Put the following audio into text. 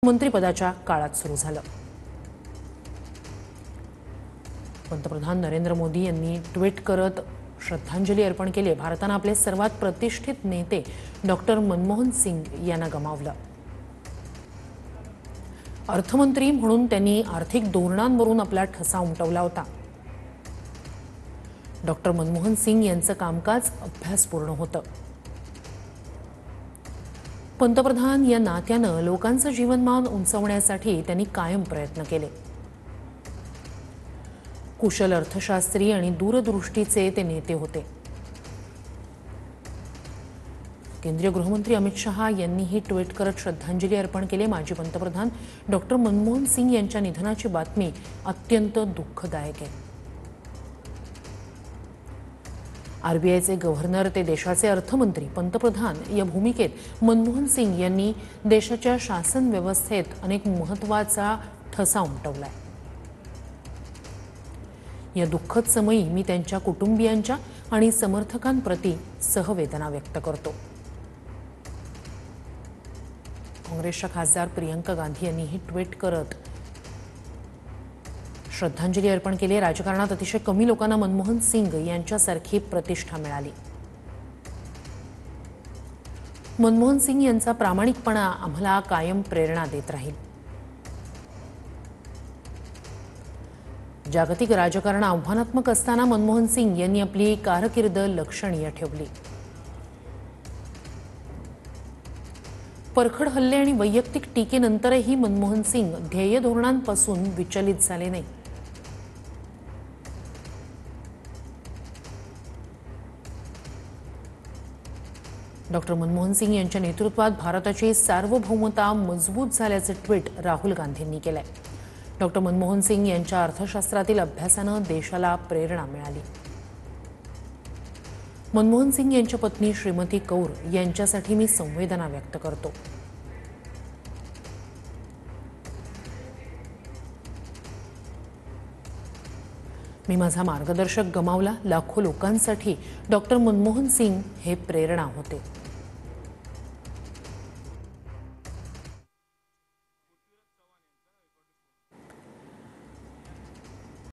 मंत्रिपदाच्या काळात सुरू झालं। पंतप्रधान नरेंद्र मोदी यांनी ट्विट करत श्रद्धांजली अर्पण केली। भारताने आपले सर्वात प्रतिष्ठित नेते डॉक्टर मनमोहन सिंग यांना गमावलं। अर्थमंत्री म्हणून त्यांनी आर्थिक धोरणांवरून आपला ठसा उमटवला होता। डॉक्टर मनमोहन सिंग यांचं कामकाज अभ्यासपूर्ण होतं। पंतप्रधान या नात्यानं लोकांचं जीवनमान उंचावण्यासाठी त्यांनी कायम प्रयत्न केले। कुशल अर्थशास्त्री आणि दूरदृष्टीचे ते नेते होते। केंद्रीय गृहमंत्री अमित शहा यांनीही ट्विट करत श्रद्धांजली अर्पण केली। माजी पंतप्रधान डॉक्टर मनमोहन सिंग यांच्या निधनाची बातमी अत्यंत दुःखदायक आहे। आरबीआयचे गव्हर्नर ते देशाचे अर्थमंत्री, पंतप्रधान या भूमिकेत मनमोहन सिंग यांनी देशाच्या शासन व्यवस्थेत अनेक महत्त्वाचा ठसा उमटवलाय। या दुःखद समयी मी त्यांच्या कुटुंबियांच्या आणि समर्थकांप्रती सहवेदना व्यक्त करतो। काँग्रेसच्या खासदार प्रियंका गांधी यांनीही ट्विट करत श्रद्धांजली अर्पण केली। राजकारणात अतिशय कमी लोकांना मनमोहन सिंग यांच्यासारखी प्रतिष्ठा मिळाली। मनमोहन सिंग यांचा प्रामाणिकपणा आम्हाला कायम प्रेरणा देत राहील। जागतिक राजकारण आव्हानात्मक असताना मनमोहन सिंग यांनी आपली कारकीर्द लक्षणीय ठेवली। परखड हल्ले आणि वैयक्तिक टीकेनंतरही मनमोहन सिंग ध्येय धोरणांपासून विचलित झाले नाही। डॉक्टर मनमोहन सिंग यांच्या नेतृत्वात भारताची सार्वभौमता मजबूत झाल्याचे ट्विट राहुल गांधींनी केले। डॉक्टर मनमोहन सिंग यांच्या अर्थशास्त्रातील अभ्यासाने देशाला प्रेरणा मिळाली। मनमोहन सिंग यांच्या पत्नी श्रीमती कौर यांच्यासाठी मी संवेदना व्यक्त करतो। मी माझा मार्गदर्शक गमावला। लाखो लोकांसाठी डॉक्टर मनमोहन सिंग हे प्रेरणा होते।